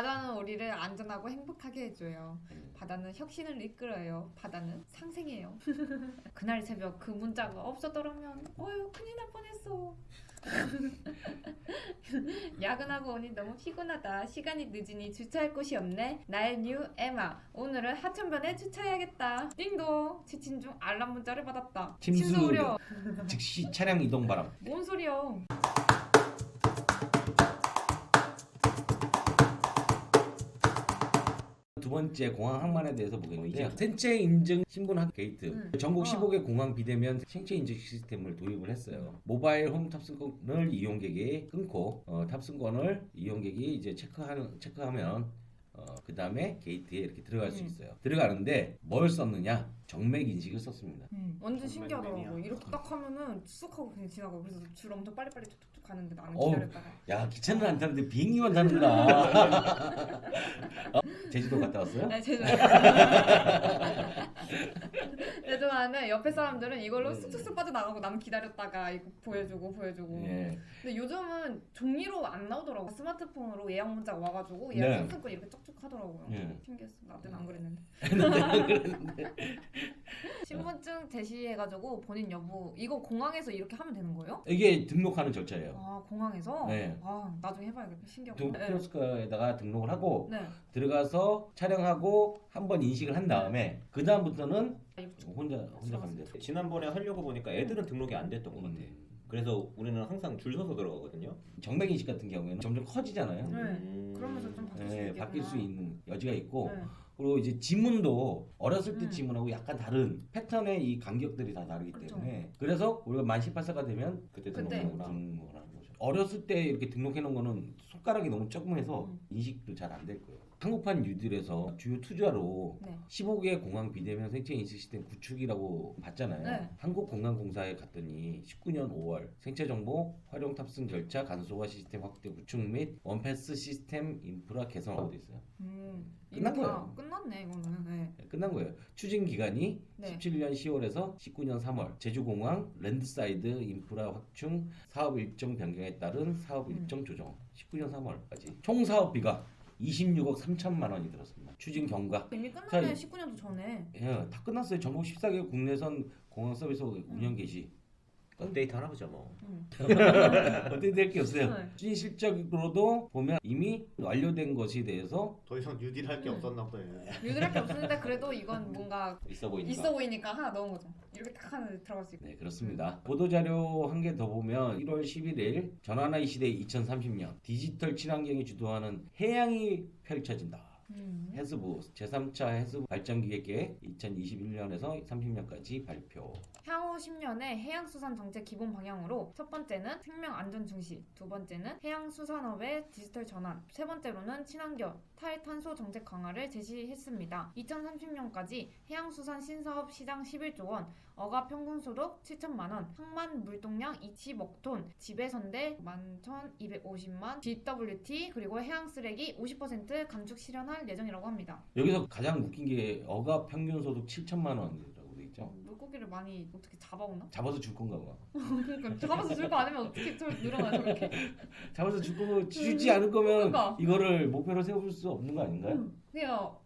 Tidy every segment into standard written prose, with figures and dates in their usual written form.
바다는 우리를 안전하고 행복하게 해줘요. 바다는 혁신을 이끌어요. 바다는 상생해요. 그날 새벽 그 문자가 없었더라면 어휴 큰일 날 뻔했어. 야근하고 오니 너무 피곤하다. 시간이 늦으니 주차할 곳이 없네. 나의 뉴 에마. 오늘은 하천변에 주차해야겠다. 띵동. 지친 중 알람 문자를 받았다. 침수 우려. 즉시 차량 이동 바람. 뭔 소리야. 두 번째 공항 항만에 대해서 보겠는데요. 생체 인증 신분 게이트. 전국 15개 공항 비대면 생체 인증 시스템을 도입을 했어요. 모바일 홈 탑승권을 이용객이 끊고 탑승권을 이용객이 이제 체크하면 그 다음에 게이트에 이렇게 들어갈 수 있어요. 들어가는데 뭘 썼느냐? 정맥 인식을 썼습니다. 완전 신기하더라고. 이렇게 딱 하면은 쑥 하고 그냥 지나가고. 그래서 줄 엄청 빨리빨리 툭툭툭 가는데 나는 기다렸다가. 야 기차는 안 타는데 비행기만 타는구나. 제주도 갔다 왔어요? 네, 제주. 제주 가는데 옆에 사람들은 이걸로 쑥쑥쑥 빠져나가고 남 기다렸다가 이거 보여주고. 예. 근데 요즘은 종이로 안 나오더라고. 스마트폰으로 예약 문자가 와가지고 예약 탑승권 이렇게 쪽쪽 하더라고요. 신기했어. 나는 안 그랬는데. 신분증 제시해가지고 본인 여부 이거 공항에서 이렇게 하면 되는 거예요? 이게 등록하는 절차예요. 아 공항에서? 네. 아 나중에 해봐야겠다. 신기하고. 키오스크에다가 등록을 하고 네. 들어가서 촬영하고 한번 인식을 한 다음에 그 다음부터는 혼자 가면 돼요. 지난번에 하려고 보니까 애들은 등록이 안 됐던 것 같아. 그래서 우리는 항상 줄 서서 들어가거든요. 정맥 인식 같은 경우에는 점점 커지잖아요. 그러면서 좀 바뀔 수 네, 있겠구나. 바뀔 수 있는 여지가 있고 네. 그리고 이제 지문도 어렸을 때 지문하고 약간 다른 패턴의 이 간격들이 다 다르기 그쵸. 때문에 그래서 우리가 만 18세가 되면 그때 그때. 등록을 등록을 하는 거죠. 어렸을 때 이렇게 등록해 놓은 거는 손가락이 너무 조그매서 인식도 잘 안 될 거예요. 한국판 뉴딜에서 주요 투자로 네. 15개 공항 비대면 생체 인식 시스템 구축이라고 봤잖아요. 네. 한국공항공사에 갔더니 19년 5월 생체 정보 활용 탑승 절차 간소화 시스템 확대 구축 및 원패스 시스템 인프라 개선하고 돼 있어요. 이거 끝난 다 거예요. 끝났네 이거는. 네. 끝난 거예요. 추진 기간이 네. 17년 10월에서 19년 3월. 제주공항 랜드사이드 인프라 확충 사업 일정 변경에 따른 사업 일정 조정. 19년 3월까지. 총 사업비가 26억 3천만 원이 들었습니다. 추진 경과. 이미 끝났네. 자, 19년도 전에. 예, 다 끝났어요. 전국 14개 국내선 공항 서비스 운영 개시. 업데이트 하나 보자 뭐. 어떻게 될 게 없어요. 네. 추진 실적으로도 보면 이미 완료된 것에 대해서 더 이상 뉴딜 할 게 없었나 보네. 유들할 게 없었는데 그래도 이건 뭔가 있어 보이니까. 있어 보이니까 하나 넣은 거죠. 이렇게 딱 하나 들어갈 수 있고. 네, 그렇습니다. 보도자료 한 개 더 보면 1월 11일 전환의 시대 2030년 디지털 친환경이 주도하는 해양이 펼쳐진다. 해수부 제3차 해수부 발전기획 2021년에서 30년까지 발표. 향후 10년의 해양수산 정책 기본 방향으로 첫 번째는 생명 안전 중시, 두 번째는 해양수산업의 디지털 전환, 세 번째로는 친환경, 탈탄소 정책 강화를 제시했습니다. 2030년까지 해양수산 신사업 시장 11조 원, 어가 평균소득 7천만 원, 항만 물동량 20억 톤, 지배선대 11,250만, GWT 그리고 해양쓰레기 50% 감축 실현할 예정이라고 합니다. 여기서 가장 웃긴 게 어가 평균 소득 7천만 원이라고 돼 있죠. 물고기를 많이 어떻게 잡아오나? 잡아서 줄 건가 봐. 그러니까 잡아서 줄 거 아니면 어떻게 저 늘어나 저렇게? 잡아서 주지 않을 거면 그러니까. 이거를 목표로 세울 수 없는 거 아닌가요? 그냥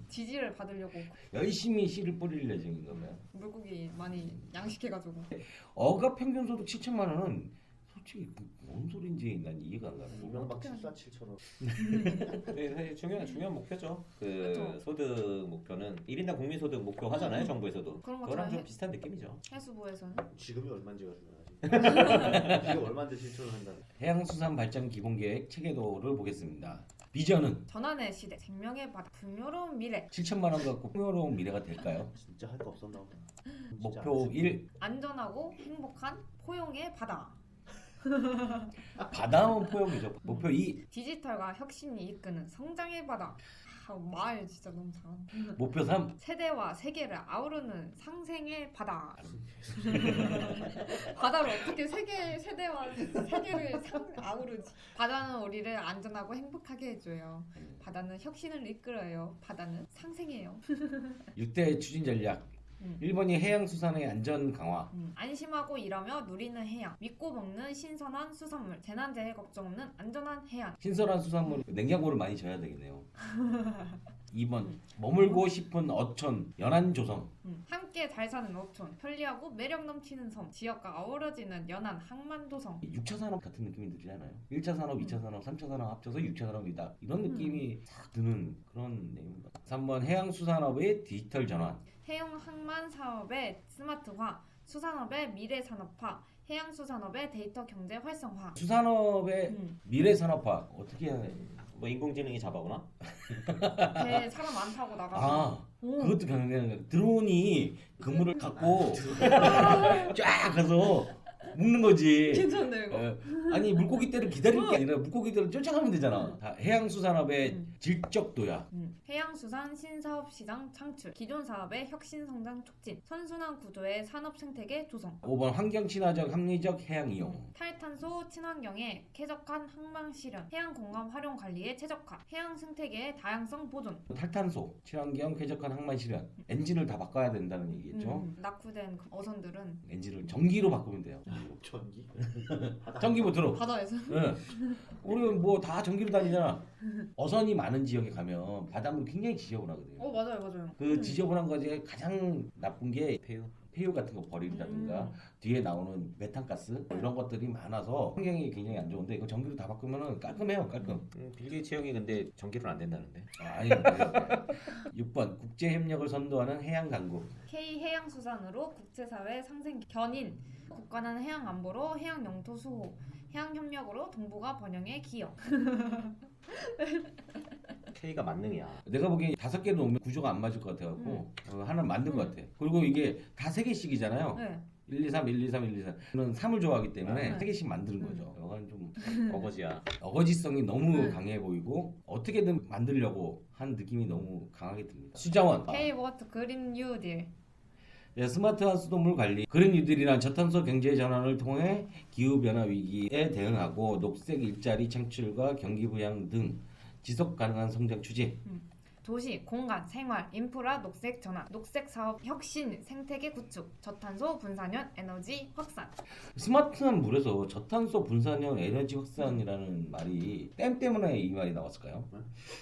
지지를 받으려고 열심히 씨를 뿌릴 예정인가 봐요. 물고기 많이 양식해가지고. 어가 평균 소득 7천만 원은 솔직히 뭔 소린지 난 이해가 안 가요. 이명박 어떻게 74,7천원. 네, 사실 중요한 목표죠. 그 그쵸. 소득 목표는 1인당 국민소득 목표 하잖아요. 정부에서도. 그런 그거랑 것처럼 좀 비슷한 느낌이죠. 해수부에서는 지금이 얼마인지가 중요하지. 지금 얼마인데 7천원 한다. 해양수산 발전 기본계획 체계도를 보겠습니다. 비전은 전환의 시대, 생명의 바다, 풍요로운 미래, 7천만 원 갖고 풍요로운 미래가 될까요? 진짜 할 거 없었나 보다. 목표 1. 안전하고 행복한 포용의 바다. 바다는 포용이죠. 목표 2. 디지털과 혁신이 이끄는 성장의 바다. 말 진짜 너무 잘한다. 목표 3. 세대와 세계를 아우르는 상생의 바다. 바다로 어떻게 세대와 세계를 아우르지? 바다는 우리를 안전하고 행복하게 해줘요. 바다는 혁신을 이끌어요. 바다는 상생해요. 6대 추진 전략. 1번이 해양수산의 안전 강화. 안심하고 일하며 누리는 해양, 믿고 먹는 신선한 수산물, 재난재해 걱정 없는 안전한 해안. 신선한 수산물 냉장고를 많이 져야 되겠네요. 2번 머물고 싶은 어촌 연안 조성. 함께 잘 사는 어촌, 편리하고 매력 넘치는 섬, 지역과 어우러지는 연안 항만도성. 6차 산업 같은 느낌이 들지 않아요? 1차 산업, 2차 산업, 3차 산업 합쳐서 6차 산업이다. 이런 느낌이 싹 드는 그런 내용입니다. 3번 해양수산업의 디지털 전환. 해양 항만 사업의 스마트화, 수산업의 미래 산업화, 해양수산업의 데이터 경제 활성화. 수산업의 미래 산업화 어떻게 해야 돼? 뭐 인공지능이 잡아오나? 배에 사람 안 타고 나가서. 아 오. 그것도 가능해요. 드론이 그물을 갖고 쫙 가서 묶는 거지. 괜찮네 이거. 아니 물고기 떼를 기다릴 게 아니라 물고기들을 쫓아가면 되잖아. 다 해양수산업의 질적 도약. 해양수산 신사업 시장 창출, 기존 사업의 혁신 성장 촉진, 선순환 구조의 산업 생태계 조성, 5번 환경 친화적 합리적 해양 이용. 탈탄소 친환경에 쾌적한 항만 실현, 해양 공간 활용 관리에 최적화, 해양 생태계의 다양성 보존. 탈탄소, 친환경, 쾌적한 항만 실현. 엔진을 다 바꿔야 된다는 얘기겠죠. 낙후된 그 어선들은 엔진을 전기로 바꾸면 돼요. 전기? 전기 모터로. 바다에서 예. 우리는 뭐 다 전기로 다니잖아. 어선이 많은 지역에 가면 바닷물이 굉장히 지저분하거든요. 맞아요. 그 지저분한 거 중에 가장 나쁜 게 폐유. 폐유 같은 거 버린다든가 뒤에 나오는 메탄가스 뭐 이런 것들이 많아서 환경이 굉장히 안 좋은데 이거 전기로 다 바꾸면은 깔끔해요. 깔끔. 빌 게이츠 형이 근데 전기로는 안 된다는데. 아니 6번 국제협력을 선도하는 해양 강국. K 해양수산으로 국제사회 상생 견인, 국가는 해양 안보로 해양 영토 수호, 해양 협력으로 동북아 번영에 기여. K가 만능이야. 내가 보기엔 5개 놓으면 구조가 안 맞을 것 같아갖고 하나 만든 것 같아. 그리고 이게 다 3개씩이잖아요. 네. 1, 2, 3, 1, 2, 3, 1, 2, 3. 저는 3을 좋아하기 때문에 네. 3개씩 만드는 거죠. 이건 좀 어거지야. 어거지성이 너무 네. 강해 보이고 어떻게든 만들려고 한 느낌이 너무 강하게 듭니다. 수자원. K 워트 그린 뉴딜. 네, 스마트한 수돗물 관리, 그린 뉴딜이란 저탄소 경제 전환을 통해 기후 변화 위기에 대응하고 녹색 일자리 창출과 경기 부양 등 지속 가능한 성장 추진. 도시, 공간, 생활, 인프라, 녹색 전환, 녹색 사업 혁신, 생태계 구축, 저탄소 분산형 에너지 확산. 스마트한 물에서 저탄소 분산형 에너지 확산이라는 말이 댐 때문에 이 말이 나왔을까요?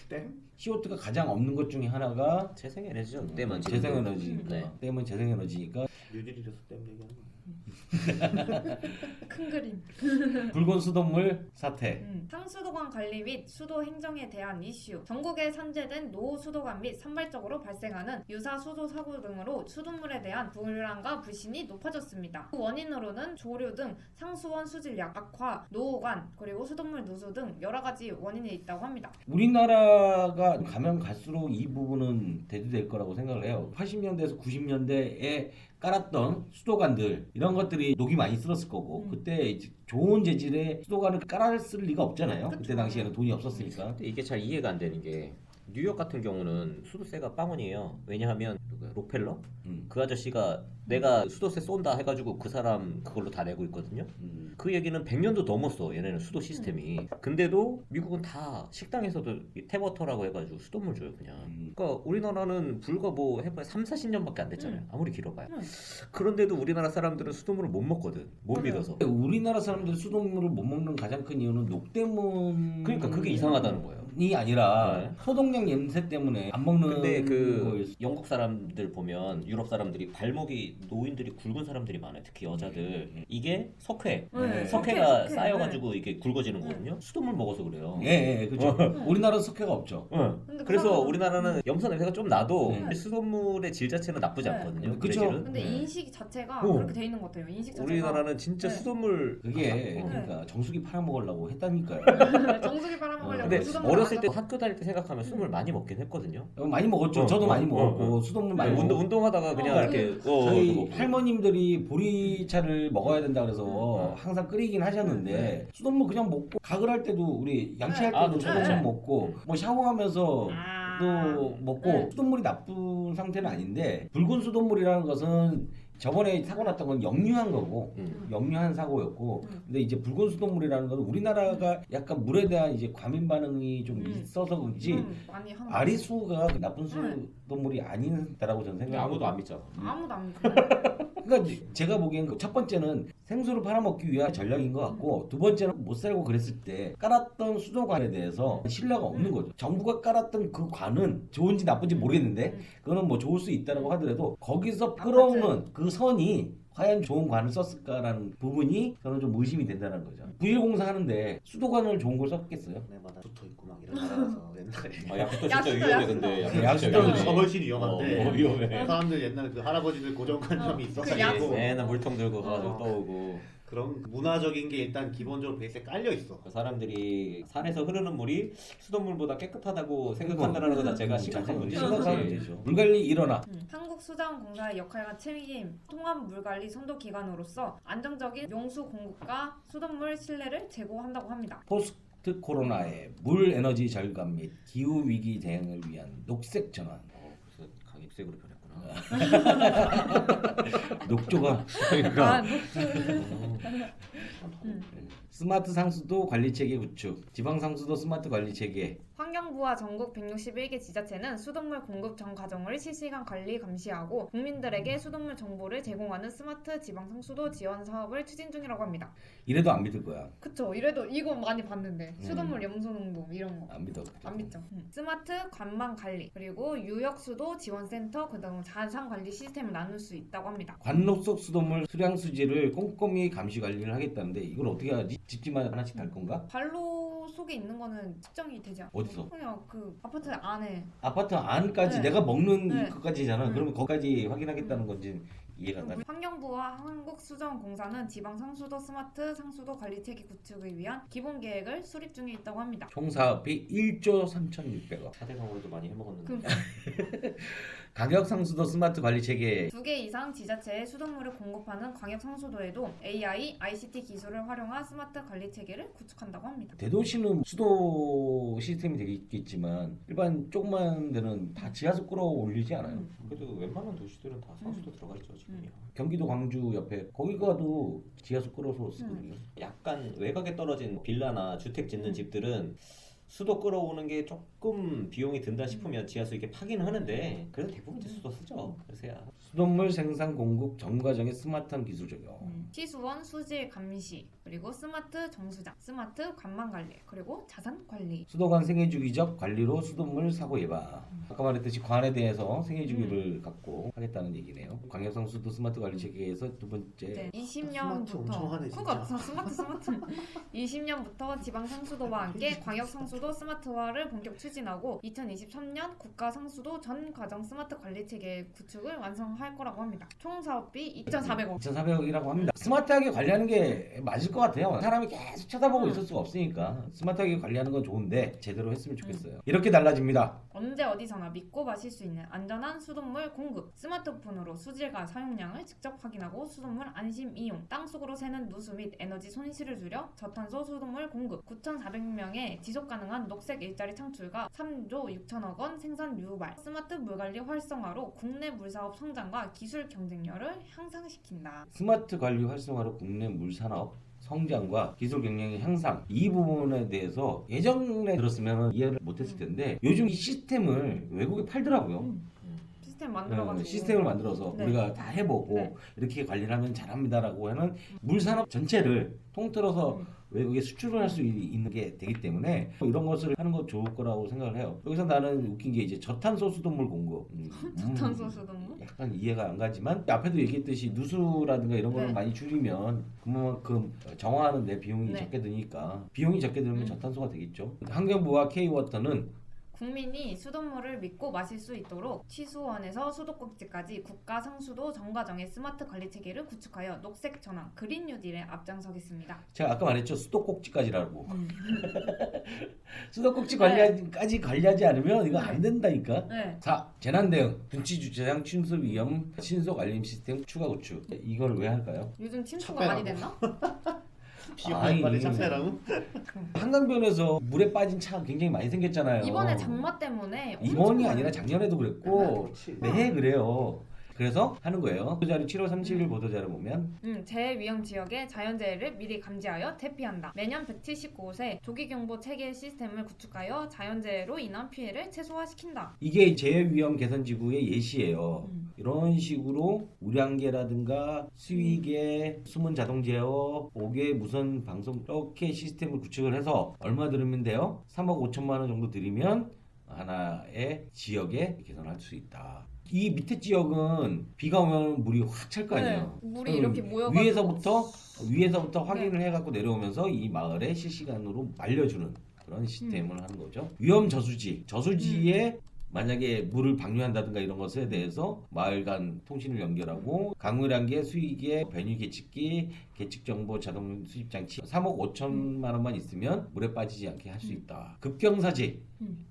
댐? CO2가 가장 없는 것 중에 하나가 재생에너지죠. 댐은 재생에너지니까. 네. 댐은 재생에너지니까 뉴딜이라서 댐 얘기하는 거야. 큰 그림. 붉은 수돗물 사태. 상수도관 관리 및 수도 행정에 대한 이슈. 전국에 산재된 노후 수도관 및 산발적으로 발생하는 유사 수도 사고 등으로 수돗물에 대한 불안과 불신이 높아졌습니다. 그 원인으로는 조류 등 상수원 수질량, 악화, 노후관, 그리고 수돗물 누수 등 여러 가지 원인이 있다고 합니다. 우리나라가 가면 갈수록 이 부분은 대두될 거라고 생각을 해요. 80년대에서 90년대에 깔았던 수도관들 이런 것들이 녹이 많이 쓸었을 거고 그때 이제 좋은 재질의 수도관을 깔았을 리가 없잖아요. 그쵸. 그때 당시에는 돈이 없었으니까. 근데 이게 잘 이해가 안 되는 게 뉴욕 같은 경우는 수도세가 빵원이에요. 왜냐하면 누구야? 록펠러? 그 아저씨가 내가 수도세 쏜다 해가지고 그 사람 그걸로 다 내고 있거든요. 그 얘기는 100년도 넘었어. 얘네는 수도 시스템이. 근데도 미국은 다 식당에서도 이 탭워터라고 해가지고 수돗물 줘요 그냥. 그러니까 우리나라는 불과 뭐 해봐야 3, 40년밖에 안 됐잖아요. 아무리 길어봐요. 그런데도 우리나라 사람들은 수돗물을 못 먹거든. 못 맞아요. 믿어서. 우리나라 사람들이 수돗물을 못 먹는 가장 큰 이유는 녹 때문이 그러니까 그게 이상하다는 거예요. 아니라 네. 소독약 냄새 때문에 안 먹는 근데 그 거였어. 영국 사람들 보면 유럽 사람들이 발목이 노인들이 굵은 사람들이 많아요. 특히 여자들. 이게 석회. 네, 석회가 석회. 쌓여가지고 이게 굵어지는 거거든요. 수돗물 먹어서 그래요. 예, 그렇죠. 우리나라는 석회가 없죠. 근데 그래서 그거는- 우리나라는 염소 냄새가 좀 나도 네. 수돗물의 질 자체는 나쁘지 네. 않거든요. 그쵸. 물의 질은. 근데 네. 인식 자체가 어. 그렇게 돼 있는 것 같아요. 인식 자체가. 우리나라는 진짜 네. 수돗물 그게 어. 그러니까 정수기 팔아먹으려고 했다니까요. 정수기 빨아먹으려고 근데 수돗물 어렸을 안 때 가져가. 학교 다닐 때 생각하면 수돗물 많이 먹긴 했거든요. 많이 먹었죠. 저도 많이 먹었고 수돗물 많이 먹었고. 운동하다가 그냥 어, 이렇게 저희 먹고. 할머님들이 보리차를 먹어야 된다 그래서 항상 끓이긴 하셨는데 수돗물 그냥 먹고 가글 할 때도 우리 양치할 네. 때도 그쵸, 수돗물 그쵸. 먹고 뭐 샤워하면서 아. 또 먹고 네. 수돗물이 나쁜 상태는 아닌데 붉은 수돗물이라는 것은 저번에 사고 났던 건 역류한 거고 역류한 사고였고 근데 이제 붉은 수돗물이라는 건 우리나라가 약간 물에 대한 이제 과민 반응이 좀 있어서 그런지 많이 하는 아리수가 나쁜 수돗물이 아니다라고 저는 생각해요. 아무도 안 믿잖아. 아무도 안 믿어. 그러니까 제가 보기엔 그 첫 번째는 생수를 팔아먹기 위한 전략인 것 같고 두 번째는 못 살고 그랬을 때 깔았던 수도관에 대해서 신뢰가 없는 거죠. 정부가 깔았던 그 관은 좋은지 나쁜지 모르겠는데 그거는 뭐 좋을 수 있다라고 하더라도 거기서 끌어오는 그 선이 과연 좋은 관을 썼을까라는 부분이 저는 좀 의심이 된다는 거죠. 부실공사 하는데 수도관을 좋은 걸 썼겠어요? 내마다 붙어 있고 막 이런 나라라서 옛날에. 약수도 진짜 약수도, 위험해 약수도. 근데. 약수도 약수도 저 훨씬 위험한데. 위험해. 사람들 옛날에 그 할아버지들 고정관념이 약수. 있어가지고 맨날 물통 들고 가지고 떠오고. 그런 문화적인 게 일단 기본적으로 베이스에 깔려 있어. 그 사람들이 산에서 흐르는 물이 수돗물보다 깨끗하다고 생각한다는 것 자체가 심각한 심각한 문제죠. 문제죠. 물관리 일어나. 한국수자원공사의 역할과 책임, 통합 물관리 선도 기관으로서 안정적인 용수 공급과 수돗물 신뢰를 제공한다고 합니다. 포스트 코로나의 물 에너지 절감 및 기후 위기 대응을 위한 녹색 전환. 그래서 강입색으로 변했구나. 녹조가 아, 스마트 상수도 관리 체계 구축, 지방 상수도 스마트 관리 체계. 환경부와 전국 161개 지자체는 수돗물 공급 전 과정을 실시간 관리 감시하고 국민들에게 수돗물 정보를 제공하는 스마트 지방 상수도 지원 사업을 추진 중이라고 합니다. 이래도 안 믿을 거야. 그쵸? 이래도 이거 많이 봤는데 수돗물 염소 농도 이런 거. 안 믿어. 안 믿죠. 스마트 관망 관리 그리고 유역수도 지원센터 그다음 자산 관리 시스템을 나눌 수 있다고 합니다. 관록 속 수돗물 수량 수지를 꼼꼼히 감시 관리를 하겠다는데 이걸 어떻게 하지? 집집마다 하나씩 달 건가? 관로 속에 있는 거는 측정이 되지 않아요? 어디서? 그냥 그 아파트 안에. 아파트 안까지 네. 내가 먹는 네. 그까지잖아. 그러면 거기까지 확인하겠다는 건지 이해가 안 가. 환경부와 한국수자원공사는 지방 상수도 스마트 상수도 관리 체계 구축을 위한 기본 계획을 수립 중에 있다고 합니다. 총 사업비 1조 3,600억. 4대강으로도 많이 해먹었는데. 그 가격 상수도 스마트 관리 체계 2개 이상 지자체에 수돗물을 공급하는 광역 상수도에도 AI, ICT 기술을 활용한 스마트 관리 체계를 구축한다고 합니다. 대도시는 수도 시스템이 되겠지만 일반 조그만 데는 다 지하수 끌어올리지 않아요. 그래도 웬만한 도시들은 다 상수도 들어가 있죠 지금이야. 경기도 광주 옆에 거기 가도 지하수 끌어서 쓰거든요. 약간 외곽에 떨어진 빌라나 주택 짓는 집들은 수도 끌어오는 게 조금 비용이 든다 싶으면 지하수 이렇게 파기는 하는데 그래도 대부분 이제 수도 쓰죠. 그래서야 수돗물 생산 공급 전 과정의 스마트한 기술 적용. 시수원 수질 감시 그리고 스마트 정수장, 스마트 관망 관리 그리고 자산 관리. 수도관 생애주기적 관리로 수돗물 사고 예방. 아까 말했듯이 관에 대해서 생애주기를 갖고 하겠다는 얘기네요. 광역성 수도 스마트 관리 체계에서 두 번째 네, 스마트 엄청 하네, 진짜. 그러니까 스마트 20년부터 지방 상수도와 함께 광역 상수도 스마트화를 본격 추진하고 2023년 국가 상수도 전 과정 스마트 관리 체계 구축을 완성할 거라고 합니다. 총 사업비 2,400억. 2,400억이라고 합니다. 스마트하게 관리하는 게 맞을 것 같아요. 사람이 계속 쳐다보고 있을 수가 없으니까 스마트하게 관리하는 건 좋은데 제대로 했으면 좋겠어요. 이렇게 달라집니다. 언제 어디서나 믿고 마실 수 있는 안전한 수돗물 공급. 스마트폰으로 수질과 사용량을 직접 확인하고 수돗물 안심 이용. 땅속으로 새는 누수 및 에너지 손실을 줄여 저탄소 수돗물 공급. 9,400명의 지속 가능한 녹색 일자리 창출과 3조 6천억 원 생산 유발. 스마트 물관리 활성화로 국내 물사업 성장과 기술 경쟁력을 향상시킨다. 스마트 관리 활성화로 국내 물산업 성장과 기술 경쟁의 향상 이 부분에 대해서 예전에 들었으면 이해를 못했을 텐데 요즘 이 시스템을 외국에 팔더라고요. 시스템 만들어가지고. 시스템을 만들어서 네. 우리가 다 해보고 네. 이렇게 관리를 하면 잘합니다라고 하는 물산업 전체를 통틀어서 외국에 수출을 할 수 있는 게 되기 때문에 이런 것을 하는 거 좋을 거라고 생각을 해요. 여기서 나는 웃긴 게 이제 저탄소 수돗물 공급. 저탄소 수돗물? 약간 이해가 안 가지만 앞에도 얘기했듯이 누수라든가 이런 거를 네. 많이 줄이면 그만큼 정화하는 데 비용이 네. 적게 드니까 비용이 적게 들면 저탄소가 되겠죠. 환경부와 K워터는 국민이 수돗물을 믿고 마실 수 있도록 취수원에서 수도꼭지까지 국가 상수도 전 과정의 스마트 관리 체계를 구축하여 녹색 전환, 그린 뉴딜에 앞장서겠습니다. 제가 아까 말했죠. 수도꼭지까지라고. 수도꼭지까지 관리하지 않으면 이거 안 된다니까. 네. 4. 재난대응, 분치주차장 침수 위험 신속 알림 시스템 추가 구축. 이걸 왜 할까요? 요즘 침수가 많이 됐나? 아니, 비용이 착세라고? 한강변에서 물에 빠진 차 굉장히 많이 생겼잖아요. 이번에 장마 때문에 이번이 엄청 아니라 작년에도 그랬고 그렇지. 네 그래요. 그래서 하는 거예요. 보도자료 7월 30일 보도자료 보면 재해위험 지역의 자연재해를 미리 감지하여 대피한다. 매년 179곳에 조기경보 체계 시스템을 구축하여 자연재해로 인한 피해를 최소화시킨다. 이게 재해위험 개선지구의 예시예요. 이런 식으로 우량계라든가 수위계, 숨은 자동 제어, 5개 무선 방송 이렇게 시스템을 구축을 해서 얼마 들으면 돼요? 3억 5천만 원 정도 들이면 하나의 지역에 개선할 수 있다. 이 밑에 지역은 비가 오면 물이 확 찰 거 아니에요. 네, 물이 이렇게 모여가지고 위에서부터 확인을 해갖고 내려오면서 이 마을에 실시간으로 알려주는 그런 시스템을 하는 거죠. 위험 저수지에 만약에 물을 방류한다든가 이런 것에 대해서 마을 간 통신을 연결하고 강우량계, 수위계, 변이 계측기, 계측 정보 자동 수집 장치 3억 5천만 원만 있으면 물에 빠지지 않게 할 수 있다. 급경사지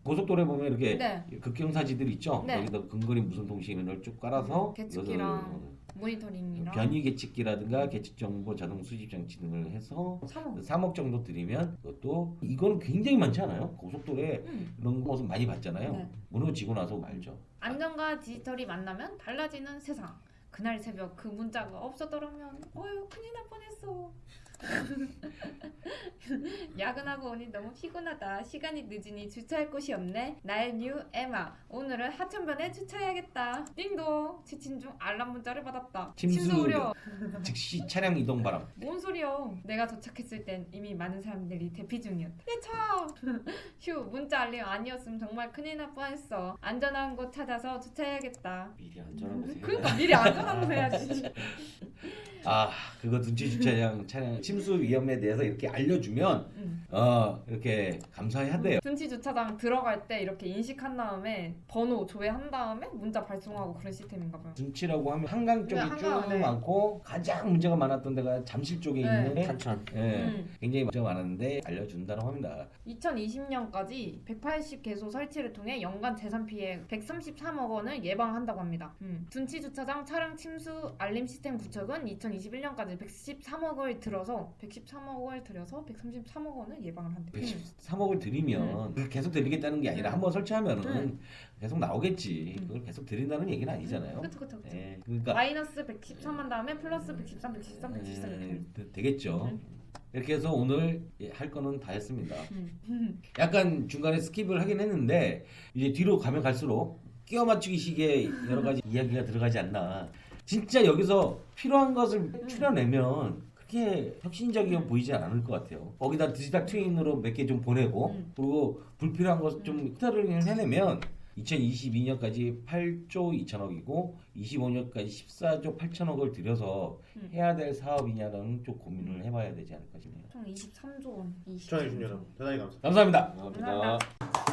고속도로에 보면 이렇게 네. 급경사지들 있죠. 네. 여기다 근거리 무선 통신을 쭉 깔아서 계측기랑 모니터링이랑 변이 계측기라든가 계측 정보 자동 수집 장치 등을 해서 3억 정도 들이면 그것도 이거는 굉장히 많지 않아요? 고속도로에 이런 것은 많이 봤잖아요. 네. 무너지고 나서 말죠. 안전과 디지털이 만나면 달라지는 세상. 그날 새벽 그 문자가 없었더라면 어휴 큰일 날 뻔했어. 야근하고 오니 너무 피곤하다. 시간이 늦으니 주차할 곳이 없네. 나의 뉴 에마. 오늘은 하천변에 주차해야겠다. 띵동. 지친 중 알람 문자를 받았다. 침수 우려. 즉시 차량 이동 바람. 뭔 소리여. 내가 도착했을 땐 이미 많은 사람들이 대피 중이었다. 내 차. 휴 문자 알림 아니었으면 정말 큰일 날 뻔했어. 안전한 곳 찾아서 주차해야겠다. 미리 안전한 곳에. 그러니까 미리 안전한 거 해야지. 아 그거 눈치 주차장 차량 침수 위험에 대해서 이렇게 알려주면 이렇게 감사해야 돼요. 둔치 주차장 들어갈 때 이렇게 인식한 다음에 번호 조회한 다음에 문자 발송하고 그런 시스템인가 봐요. 둔치라고 하면 한강 쪽이 네, 쭉 한강, 네. 많고 가장 문제가 많았던 데가 잠실 쪽에 네. 있는 탄천. 굉장히 문제가 많았는데 알려준다고 합니다. 2020년까지 180개소 설치를 통해 연간 재산 피해 133억 원을 예방한다고 합니다. 둔치 주차장 차량 침수 알림 시스템 구축은 2021년까지 113억을 들여서 133억 원을 예방을 한대. 113억을 들이면 그걸 계속 들이겠다는 게 아니라 한번 설치하면은 계속 나오겠지. 그걸 계속 들인다는 얘기는 아니잖아요. 그쵸. 예, 그러니까 마이너스 113한 다음에 플러스 113 이렇게. 되겠죠. 이렇게 해서 오늘 할 거는 다 했습니다. 약간 중간에 스킵을 하긴 했는데 이제 뒤로 가면 갈수록 끼워 맞추기식의 여러 가지 이야기가 들어가지 않나. 진짜 여기서 필요한 것을 추려내면 그렇게 혁신적이어 보이지 않을 것 같아요. 거기다 디지털 트윈으로 몇 개 좀 보내고 그리고 불필요한 것 좀 흡사를 해내면 2022년까지 8조 2천억이고 25년까지 14조 8천억을 들여서 해야 될 사업이냐는 좀 고민을 해봐야 되지 않을까 싶네요. 총 23조 원. 시청해주신 여러분 대단히 감사합니다. 감사합니다. 감사합니다.